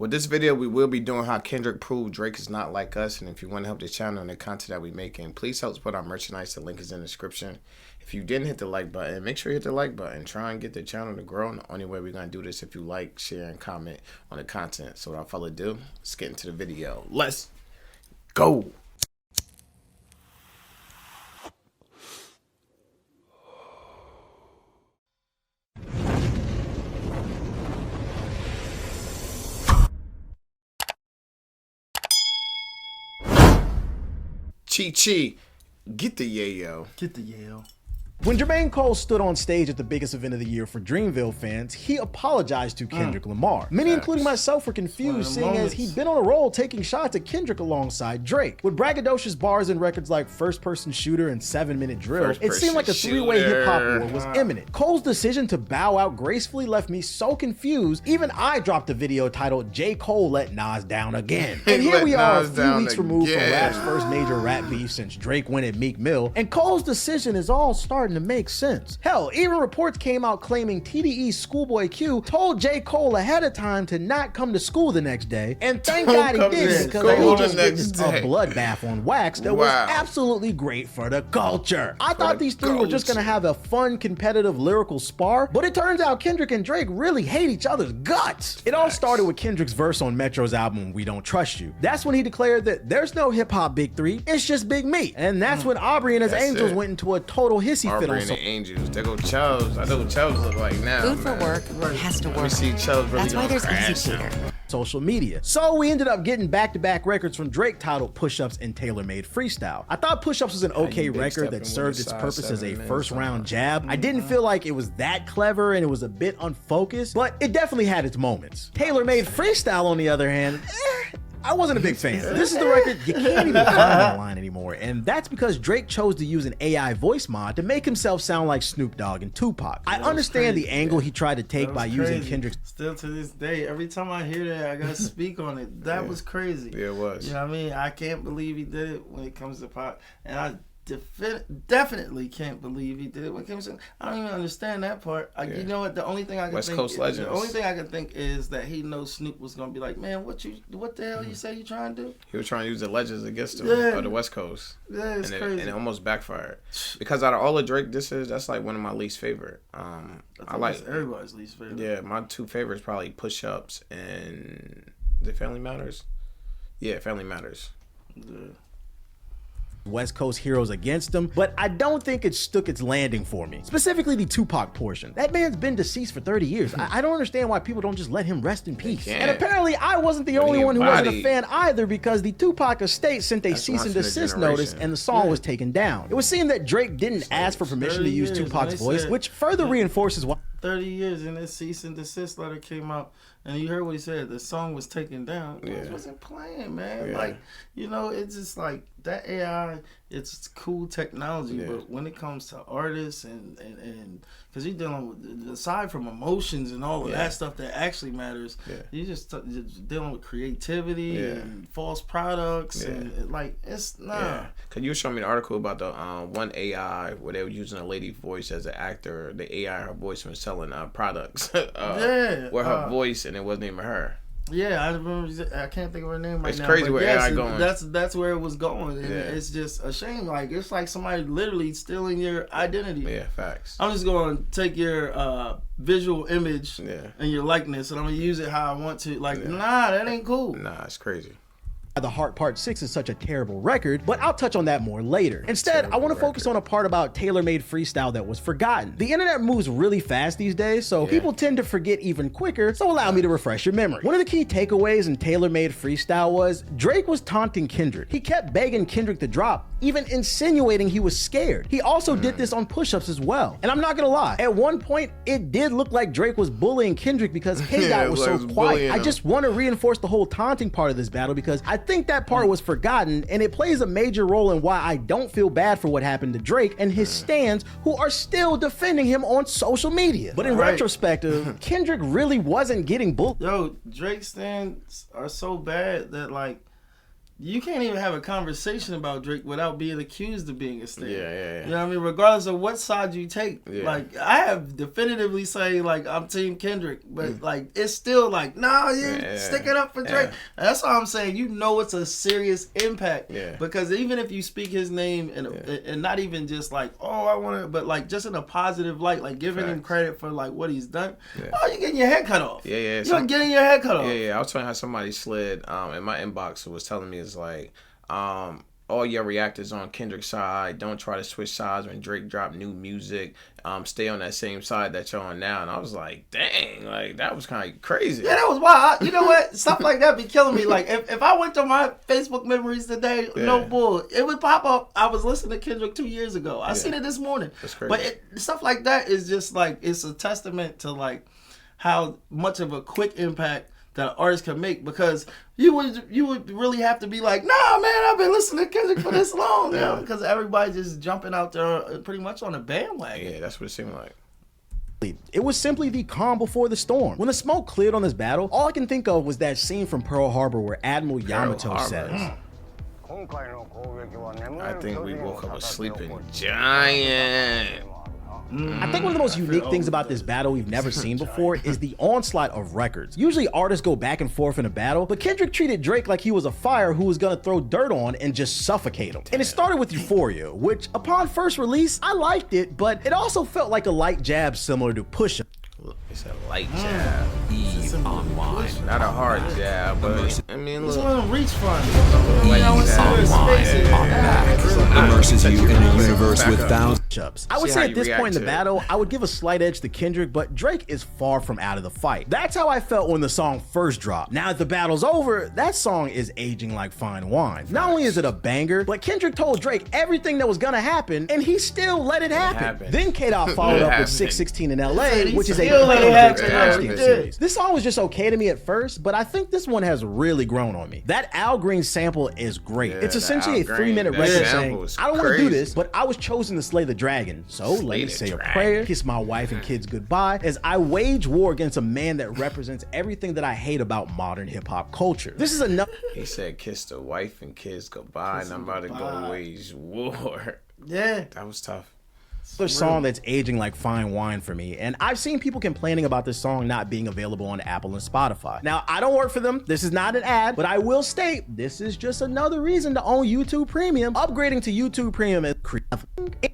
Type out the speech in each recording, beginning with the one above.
With this video, we will be doing how Kendrick proved Drake is not like us. And if you want to help the channel and the content that we making, please help support our merchandise. The link is in the description. If you didn't hit the like button, make sure you hit the like button. Try and get the channel to grow. And the only way we're going to do this if you like, share, and comment on the content. So without further ado, let's get into the video. Let's go. Chi, get the yayo. Get the yayo. When Jermaine Cole stood on stage at the biggest event of the year for Dreamville fans, he apologized to Kendrick Lamar. Many, including myself, were confused, seeing as he'd been on a roll taking shots at Kendrick alongside Drake. With braggadocious bars and records like First Person Shooter and 7-Minute Drill, it seemed like a three-way hip-hop war was imminent. Cole's decision to bow out gracefully left me so confused, even I dropped a video titled J. Cole Let Nas Down Again. And here we are, a few weeks removed from rap's first major rap beef since Drake went at Meek Mill, and Cole's decision is all starting to make sense. Hell, even reports came out claiming TDE's Schoolboy Q told J. Cole ahead of time to not come to school the next day, and thank God he did, because he just witnessed a bloodbath on wax that was absolutely great for the culture. I thought these three were just gonna have a fun, competitive, lyrical spar, but it turns out Kendrick and Drake really hate each other's guts. It all started with Kendrick's verse on Metro's album, We Don't Trust You. That's when he declared that there's no hip-hop big three, it's just Big Me. And that's when Aubrey and his Angels went into a total hissy fit on Angels. There go Chubbs. I know what Chubbs look like now. Food for work has to work. Let me see Chubbs really. That's why there's Easy Cheater. Social media. So we ended up getting back-to-back records from Drake titled Push-Ups and Tailor-Made Freestyle. I thought Push-Ups was an okay record that served its purpose as a first-round jab. I didn't feel like it was that clever and it was a bit unfocused, but it definitely had its moments. Tailor-Made Freestyle, on the other hand, I wasn't a big fan. This is the record you can't even find online anymore, and that's because Drake chose to use an AI voice mod to make himself sound like Snoop Dogg and Tupac. I understand the angle he tried to take by using Kendrick's. Still to this day, every time I hear that, I gotta speak on it. That was crazy. Yeah, it was. You know what I mean? I can't believe he did it when it comes to pop, and I definitely can't believe he did it when it comes to. I don't even understand that part. You know what? The only thing I can West think, Coast legends. The only thing I can think is that he knows Snoop was gonna be like, man, what the hell you say you trying to do? He was trying to use the legends against him of the West Coast. Yeah, it's crazy. And it almost backfired. Because out of all the Drake disses, that's like one of my least favorite. I like everybody's least favorite. Yeah, my two favorites probably Push Ups and The Family Matters. Yeah, Family Matters. Yeah. West Coast heroes against him, but I don't think it stuck its landing for me. Specifically the Tupac portion. That man's been deceased for 30 years. I don't understand why people don't just let him rest in peace. And apparently I wasn't the only one who wasn't a fan either, because the Tupac estate sent a cease and desist notice and the song was taken down. It was seen that Drake didn't ask for permission to use Tupac's voice, which further reinforces why 30 years and this cease and desist letter came out, and you heard what he said. The song was taken down. It wasn't playing, man. Like, you know, it's just like that AI. It's cool technology, but when it comes to artists and because you're dealing with, aside from emotions and all of that stuff that actually matters, you're just dealing with creativity and false products and like it's Cause you were showing me an article about the one AI where they were using a lady's voice as an actor. The AI, her voice was selling products. With her voice, and it wasn't even her. Yeah, I remember. I can't think of her name right now. It's crazy where AI going. That's where it was going, and it's just a shame. Like it's like somebody literally stealing your identity. Yeah, facts. I'm just going to take your visual image and your likeness, and I'm gonna use it how I want to. Like, nah, that ain't cool. Nah, it's crazy. The Heart Part 6 is such a terrible record, but I'll touch on that more later. Instead, I want to focus on a part about tailor-made freestyle that was forgotten. The internet moves really fast these days, so people tend to forget even quicker, so allow me to refresh your memory. One of the key takeaways in tailor-made freestyle was Drake was taunting Kendrick. He kept begging Kendrick to drop, even insinuating he was scared. He also did this on Push-Ups as well. And I'm not gonna lie, at one point, it did look like Drake was bullying Kendrick because K-Dot was so quiet. I just want to reinforce the whole taunting part of this battle because I think that part was forgotten, and it plays a major role in why I don't feel bad for what happened to Drake and his stans who are still defending him on social media. But in retrospective, Kendrick really wasn't getting bullied. Yo, Drake stans are so bad that like you can't even have a conversation about Drake without being accused of being a stan. Yeah. You know what I mean? Regardless of what side you take. Yeah. Like, I have definitively say, like, I'm Team Kendrick. But, like, it's still like, nah, stick it up for Drake. And that's all I'm saying. You know it's a serious impact. Yeah. Because even if you speak his name and not even just like, oh, I want to, but, like, just in a positive light, like, giving him credit for, like, what he's done. Yeah. Oh, you're getting your head cut off. Yeah. You're getting your head cut off. Yeah. I was telling how somebody slid in my inbox who was telling me, it's like, all your reactors on Kendrick's side, don't try to switch sides when Drake drop new music. Stay on that same side that you're on now. And I was like, dang, like that was kind of crazy. Yeah, that was wild. You know what? Stuff like that be killing me. Like if I went to my Facebook memories today, no bull, it would pop up. I was listening to Kendrick 2 years ago. I seen it this morning. That's crazy. But stuff like that is just like, it's a testament to like how much of a quick impact that an artist can make, because you would really have to be like, nah, man, I've been listening to Kendrick for this long, you know, because everybody just jumping out there pretty much on a bandwagon. Yeah, that's what it seemed like. It was simply the calm before the storm. When the smoke cleared on this battle, all I can think of was that scene from Pearl Harbor where Admiral Yamato says, I think we woke up a sleeping giant. I think one of the most unique things about this battle we've never seen before is the onslaught of records. Usually artists go back and forth in a battle, but Kendrick treated Drake like he was a fire who was gonna throw dirt on and just suffocate him. And it started with Euphoria, which upon first release, I liked it, but it also felt like a light jab similar to Push 'Em. It's a light jab. Online. Not a hard jab, but I mean, look. It's one of them reach funds. Immerses you in a universe with thousands. I would say at this point in the battle, I would give a slight edge to Kendrick, but Drake is far from out of the fight. That's how I felt when the song first dropped. Now that the battle's over, that song is aging like fine wine. Not only is it a banger, but Kendrick told Drake everything that was gonna happen, and he still let it happen. Then K-Dot followed up with 616 in LA, which is a series. This song was just okay to me at first, but I think this one has really grown on me. That Al Green sample is great. It's essentially a 3-minute record saying, I don't want to do this, but I was chosen to slay the dragon. So let me say a prayer, kiss my wife and kids goodbye, as I wage war against a man that represents everything that I hate about modern hip hop culture. This is enough. He said, kiss the wife and kids goodbye, and I'm about to go wage war. Yeah. That was tough. Another song that's aging like fine wine for me, and I've seen people complaining about this song not being available on Apple and Spotify. Now, I don't work for them, this is not an ad, but I will state this is just another reason to own YouTube Premium. Upgrading to YouTube Premium is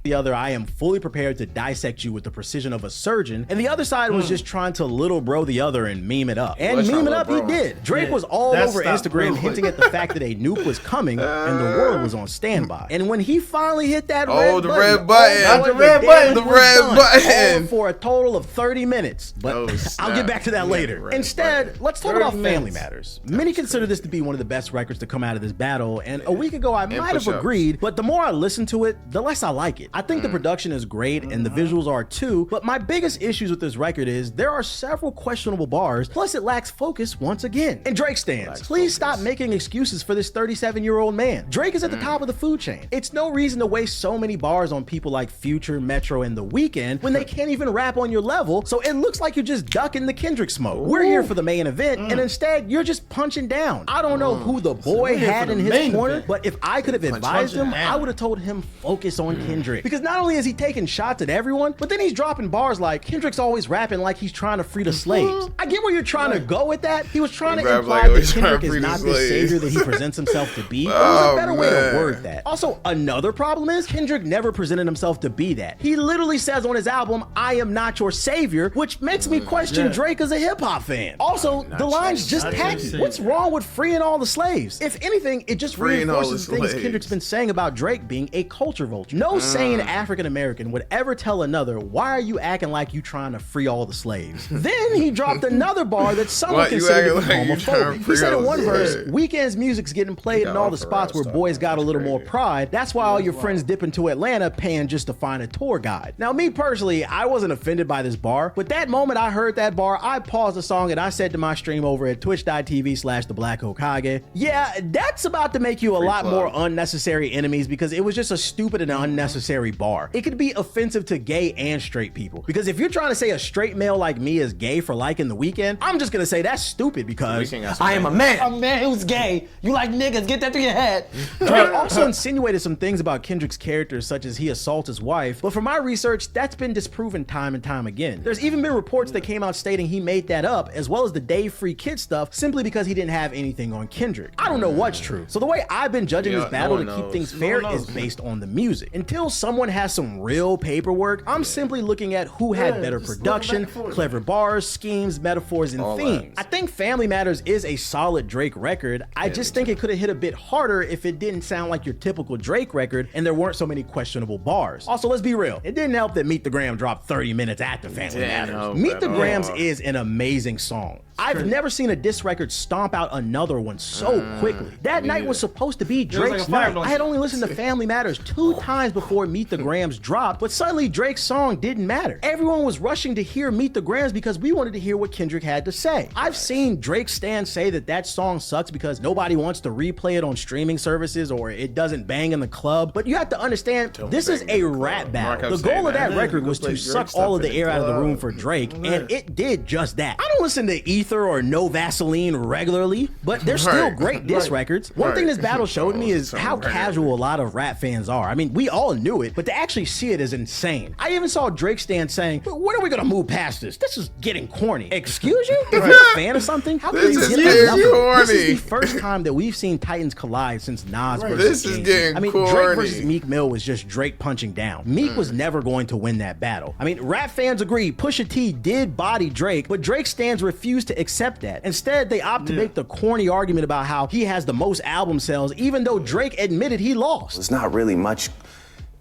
the other, I am fully prepared to dissect you with the precision of a surgeon, and the other side was just trying to little bro the other and meme it up. And meme it up he did. Drake was all over Instagram hinting at the fact that a nuke was coming and the world was on standby. And when he finally hit that red button, the red button for a total of 30 minutes, but I'll get back to that later. Instead, let's talk about Family Matters. Many consider this to be one of the best records to come out of this battle, and a week ago I might have agreed, but the more I listen to it, the less I like it. I think the production is great and the visuals are too, but my biggest issues with this record is there are several questionable bars, plus it lacks focus once again. And Drake stands, please stop making excuses for this 37-year-old man. Drake is at the top of the food chain. It's no reason to waste so many bars on people like Future, Metro, and The Weeknd when they can't even rap on your level, so it looks like you're just ducking the Kendrick smoke. We're here for the main event, and instead you're just punching down. I don't know who the boy had in his corner, but if I could have advised him, I would have told him focus on Kendrick. Because not only is he taking shots at everyone, but then he's dropping bars like Kendrick's always rapping like he's trying to free the slaves. I get where you're trying to go with that. He was trying to imply that Kendrick is not the savior that he presents himself to be. There's a better way to word that. Also, another problem is Kendrick never presented himself to be that. He literally says on his album, I am not your savior, which makes me question Drake as a hip hop fan. Also, the line's just tacky. What's wrong with freeing all the slaves? If anything, it just reinforces the things Kendrick's been saying about Drake being a culture vulture. No sane African American would ever tell another, why are you acting like you trying to free all the slaves? Then he dropped another bar that someone considered homophobic. He said in one verse, Weeknd's music's getting played in all the spots where boys got a little more pride. That's why all your friends dip into Atlanta paying just to find a tour guide. Now, me personally, I wasn't offended by this bar, but that moment I heard that bar, I paused the song and I said to my stream over at twitch.tv/theblack yeah, that's about to make you a lot more unnecessary enemies because it was just a stupid and unnecessary bar. It could be offensive to gay and straight people, because if you're trying to say a straight male like me is gay for liking The Weeknd, I'm just gonna say that's stupid because I am a man who's gay. You like niggas, get that through your head. Drake also insinuated some things about Kendrick's character, such as he assaults his wife, but from my research, that's been disproven time and time again. There's even been reports that came out stating he made that up, as well as the Dave Free Kid stuff, simply because he didn't have anything on Kendrick. I don't know what's true. So the way I've been judging this battle to keep things fair is based on the music. Until someone has some real paperwork, I'm simply looking at who had better production, clever bars, schemes, metaphors, and themes. I think Family Matters is a solid Drake record. I just think it could have hit a bit harder if it didn't sound like your typical Drake record and there weren't so many questionable bars. Also, let's be real, it didn't help that Meet the Gram dropped 30 minutes after Family Matters. Meet the Grams is an amazing song. I've never seen a diss record stomp out another one so quickly. That night was supposed to be Drake's night. I had only listened to Family Matters 2 times before Meet the Grams dropped, but suddenly Drake's song didn't matter. Everyone was rushing to hear Meet the Grams because we wanted to hear what Kendrick had to say. I've seen Drake stans say that that song sucks because nobody wants to replay it on streaming services or it doesn't bang in the club, but you have to understand, this is a rap battle. The goal of that record was to suck all of the air out of the room for Drake, and it did just that. I don't listen to Ether or No Vaseline regularly, but they're still great diss records. One thing this battle showed me is how casual a lot of rap fans are. I mean, we all knew it, but to actually see it is insane. I even saw Drake stand saying, when are we gonna move past this? This is getting corny. Excuse you? If you're a fan of something, how can you get enough? This is the first time that we've seen Titans collide since Nas versus Jay-Z. I mean, Drake versus Meek Mill was just Drake punching down. Meek was never going to win that battle. I mean, rap fans agree Pusha T did body Drake, but Drake stans refused to accept that. Instead, they opt to make the corny argument about how he has the most album sales, even though Drake admitted he lost. There's not really much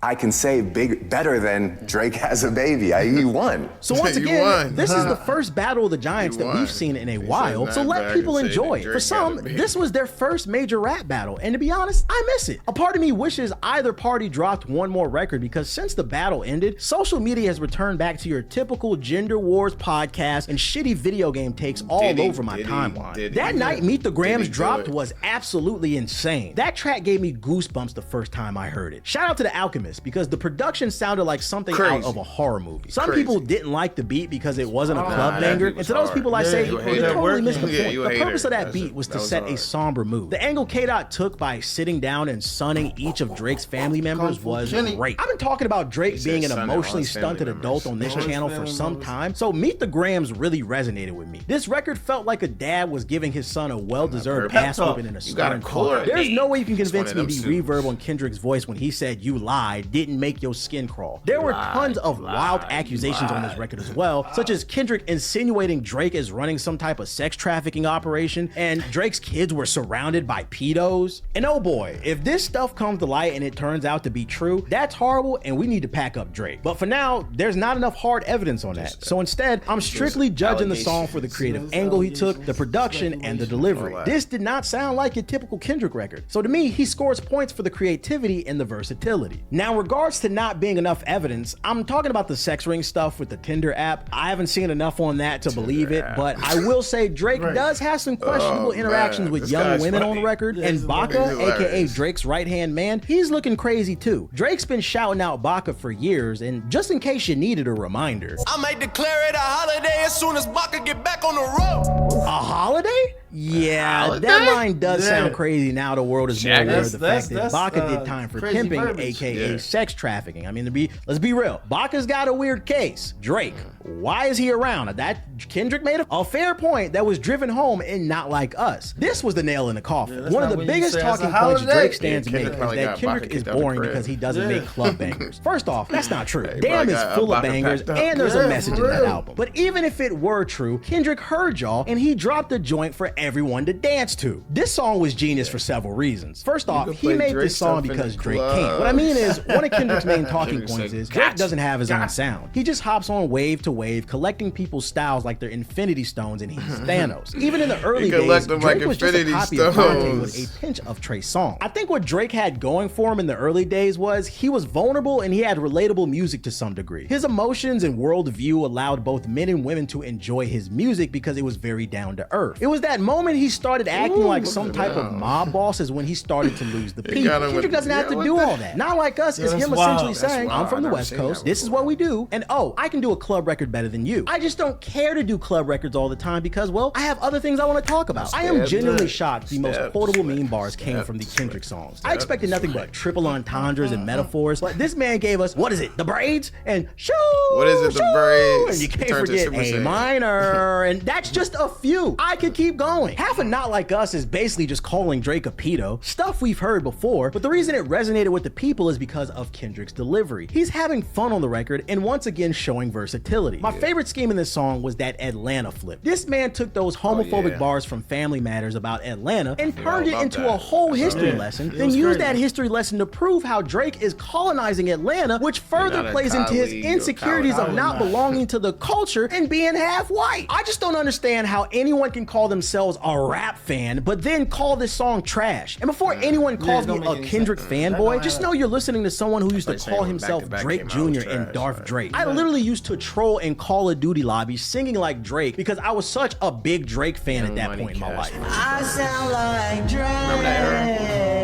I can say better than Drake Has a Baby. He won. So once again, this is the first battle of the Giants that we've seen in a while, so let people enjoy it. For some, this was their first major rap battle, and to be honest, I miss it. A part of me wishes either party dropped one more record, because since the battle ended, social media has returned back to your typical gender wars podcast and shitty video game takes all over my timeline. That night Meet the Grams dropped was absolutely insane. That track gave me goosebumps the first time I heard it. Shout out to The Alchemist, because the production sounded like something out of a horror movie. Some people didn't like the beat because it wasn't a club banger, and to those people I say, you totally missed the point. The purpose of that beat was to set a somber mood. The angle K-Dot took by sitting down and sunning each of Drake's family members was great. I've been talking about Drake being an emotionally stunted adult on this channel for some time, so Meet the Grams really resonated with me. This record felt like a dad was giving his son a well-deserved ass whooping in a stern car. There's no way you can convince me the reverb on Kendrick's voice when he said "you lied" didn't make your skin crawl. There were tons of wild accusations on this record as well, such as Kendrick insinuating Drake is running some type of sex trafficking operation, and Drake's kids were surrounded by pedos. And oh boy, if this stuff comes to light and it turns out to be true, that's horrible and we need to pack up Drake. But for now, there's not enough hard evidence on that. So instead, I'm strictly judging the song for the creative angle he took, the production, and the delivery. This did not sound like your typical Kendrick record. So to me, he scores points for the creativity and the versatility. Now, in regards to not being enough evidence, I'm talking about the sex ring stuff with the Tinder app. I haven't seen enough on that to believe it, but I will say Drake does have some questionable interactions with young women on record, and Baka, aka Drake's right-hand man, he's looking crazy too. Drake's been shouting out Baka for years, and just in case you needed a reminder, I might declare it a holiday as soon as Baka get back on the road. A holiday? Yeah, that line does sound crazy now the world is more aware of the fact that Baka did time for pimping, aka sex trafficking. I mean, let's be real. Baka's got a weird case. Drake, why is he around? That Kendrick made a fair point that was driven home in Not Like Us. This was the nail in the coffin. One of the biggest talking points Drake stands make is that Kendrick is boring because he doesn't make club bangers. First off, that's not true. Damn is full of bangers, and there's a message in that album. But even if it were true, Kendrick heard y'all and he dropped a joint for everyone to dance to. This song was genius for several reasons. First off, he made this song because Drake can't. What I mean is, one of Kendrick's main talking points is Drake doesn't have his own sound. He just hops on wave to wave, collecting people's styles like they're Infinity Stones, and he's Thanos. Even in the early days, Drake was just a copy of Dante with a pinch of Trey's song. I think what Drake had going for him in the early days was he was vulnerable and he had relatable music to some degree. His emotions and worldview allowed both men and women to enjoy his music because it was very down to earth. It was that moment he started acting like some type of mob boss is when he started to lose the people. Kendrick doesn't have to do all that. Not like us, it's him essentially saying, I'm from the West Coast, this is what we do, and oh, I can do a club record better than you. I just don't care to do club records all the time because, well, I have other things I want to talk about. I am genuinely shocked the most quotable meme bars came from the Kendrick songs. I expected nothing but triple entendres and metaphors, but this man gave us, what is it, the braids? And shoo! What is it, the braids? And you can't forget A minor, and that's just a few. I could keep going. Half of Not Like Us is basically just calling Drake a pedo, stuff we've heard before, but the reason it resonated with the people is because of Kendrick's delivery. He's having fun on the record and once again showing versatility. My favorite scheme in this song was that Atlanta flip. This man took those homophobic bars from Family Matters about Atlanta and turned it into a whole history lesson, then used that history lesson to prove how Drake is colonizing Atlanta, which further plays into his insecurities of not belonging to the culture and being half white. I just don't understand how anyone can call themselves a rap fan, but then call this song trash. And before anyone calls me a Kendrick fanboy, just know you're listening to someone who used to call himself Drake Jr. and Darth Drake. I literally used to troll in Call of Duty lobbies singing like Drake because I was such a big Drake fan at that point in my life. I sound like Drake. Remember that era?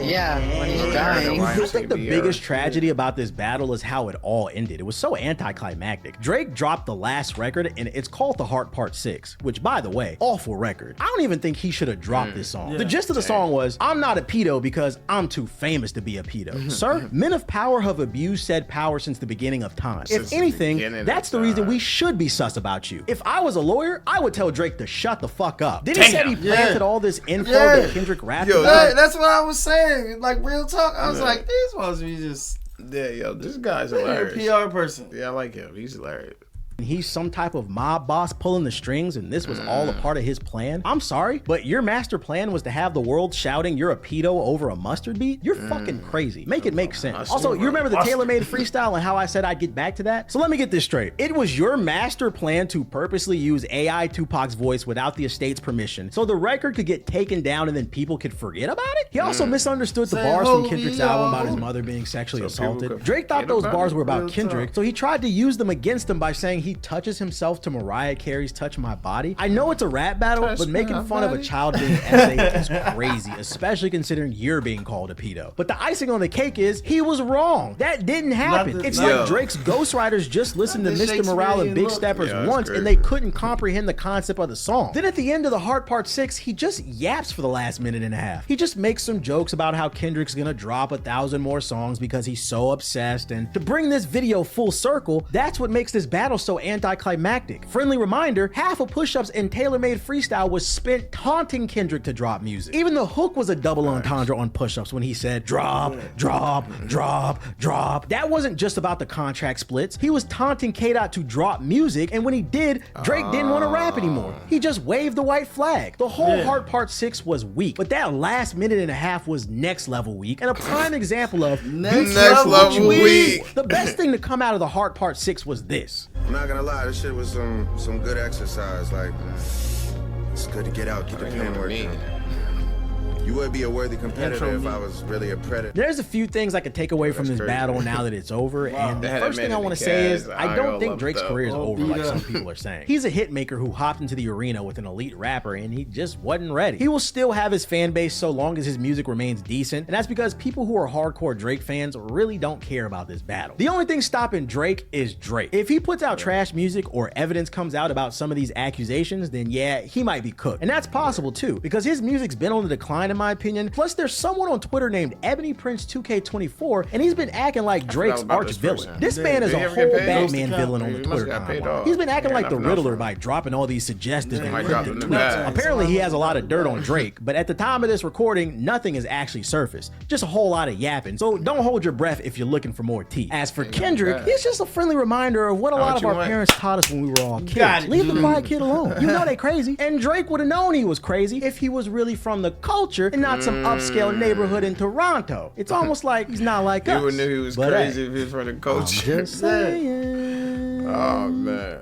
Yeah, when he's dying. I think the biggest tragedy about this battle is how it all ended. It was so anticlimactic. Drake dropped the last record and it's called The Heart Part 6, which by the way, awful record. I don't even think he should have dropped this song. The gist of the song was, I'm not a pedo because I'm too famous to be a pedo. Sir, men of power have abused said power since the beginning of time. If anything, that's the reason we should be sus about you. If I was a lawyer, I would tell Drake to shut the fuck up. Then he said he planted all this info that Kendrick rapped about. That's what I was saying. Like, real talk, I was like, these supposed to be just... Yeah, yo, this guy's hilarious. PR person. Yeah, I like him. He's hilarious. He's some type of mob boss pulling the strings and this was all a part of his plan. I'm sorry, but your master plan was to have the world shouting you're a pedo over a mustard beat? You're fucking crazy. Make it make sense. Also, you remember the tailor-made freestyle and how I said I'd get back to that? So let me get this straight. It was your master plan to purposely use AI Tupac's voice without the estate's permission so the record could get taken down and then people could forget about it? He also misunderstood the bars from Kendrick's album about his mother being sexually assaulted. Drake thought those bars were about Kendrick, so he tried to use them against him by saying he touches himself to Mariah Carey's Touch My Body. I know it's a rap battle, but making fun of a child being essayed is crazy, especially considering you're being called a pedo. But the icing on the cake is he was wrong. That didn't happen. It's like Drake's ghostwriters just listened to Mr. Morale and Big Steppers once and they couldn't comprehend the concept of the song. Then at the end of The Heart Part 6, he just yaps for the last minute and a half. He just makes some jokes about how Kendrick's gonna drop 1,000 more songs because he's so obsessed, and to bring this video full circle, that's what makes this battle so anticlimactic. Friendly reminder, half of Push-Up's and tailor-made freestyle was spent taunting Kendrick to drop music. Even the hook was a double entendre on Push-Up's when he said, drop, drop, drop, drop. That wasn't just about the contract splits. He was taunting K-Dot to drop music, and when he did, Drake didn't want to rap anymore. He just waved the white flag. The whole Heart Part 6 was weak, but that last minute and a half was next level weak, and a prime example of next level weak. The best thing to come out of The Heart Part 6 was this. I'm not gonna lie, this shit was some good exercise. Like, it's good to get out, get the pen working. You would be a worthy competitor if I was really a predator. There's a few things I could take away from this battle now that it's over, and the first thing I want to say is I don't think Drake's career is over like some people are saying. He's a hit maker who hopped into the arena with an elite rapper and he just wasn't ready. He will still have his fan base so long as his music remains decent, and that's because people who are hardcore Drake fans really don't care about this battle. The only thing stopping Drake is Drake. If he puts out trash music or evidence comes out about some of these accusations, then yeah, he might be cooked. And that's possible too, because his music's been on the decline in my opinion. Plus, there's someone on Twitter named Ebony Prince 2K24, and he's been acting like Drake's arch villain. This man is a whole Batman villain on the Twitter timeline. He's been acting like the Riddler by dropping all these suggestive and cryptic tweets. Apparently, he has a lot of dirt on Drake, but at the time of this recording, nothing has actually surfaced. Just a whole lot of yapping. So don't hold your breath if you're looking for more tea. As for Kendrick, he's just a friendly reminder of what a lot of our parents taught us when we were all kids. Leave the quiet kid alone. You know they crazy. And Drake would have known he was crazy if he was really from the culture and not some upscale neighborhood in Toronto. It's almost like he's not like us. You would knew he was crazy if he was from the culture. I'm just saying. Oh, man.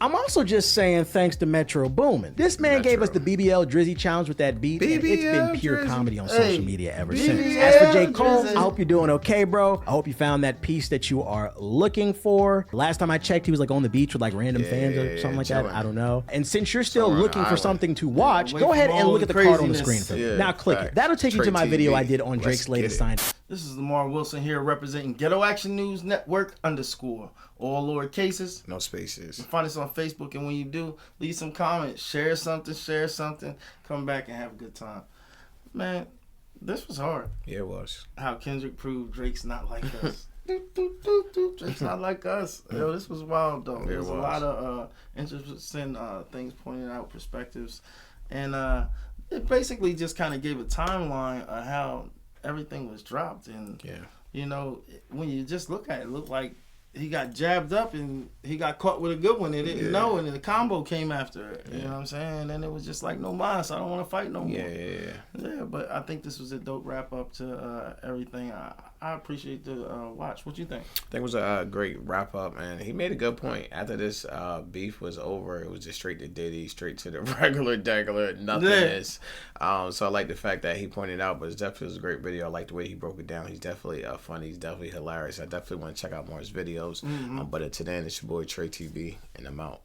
I'm also just saying thanks to Metro Boomin. This man gave us the BBL Drizzy challenge with that beat, and it's been pure comedy on social media ever since. As for J. Cole, I hope you're doing okay, bro. I hope you found that piece that you are looking for. Last time I checked, he was like on the beach with like random fans or something like that. I don't know. And since you're still looking for something to watch, go ahead and look at the card on the screen for me. Now click it. That'll take you to my video I did on Drake's latest sign. This is Lamar Wilson here representing Ghetto Action News Network _ all lower cases, no spaces. Find us on Facebook, and when you do, leave some comments, share something, come back and have a good time. Man, this was hard. Yeah, it was. How Kendrick proved Drake's not like us. Drake's not like us. Yo, this was wild though. There was a lot of interesting things pointed out, perspectives, and it basically just kind of gave a timeline of how everything was dropped. And you know, when you just look at it, it looked like he got jabbed up and he got caught with a good one. They didn't know, and then the combo came after it. You know what I'm saying? And it was just like, no mas, I don't want to fight no more. Yeah, but I think this was a dope wrap up to everything. I appreciate the watch. What you think? I think it was a great wrap up, and he made a good point. After this beef was over, it was just straight to Diddy, straight to the regular nothingness. So I like the fact that he pointed out, but it definitely was a great video. I like the way he broke it down. He's definitely funny. He's definitely hilarious. I definitely want to check out more of his videos. But until then, it's your boy Trey TV, and I'm out.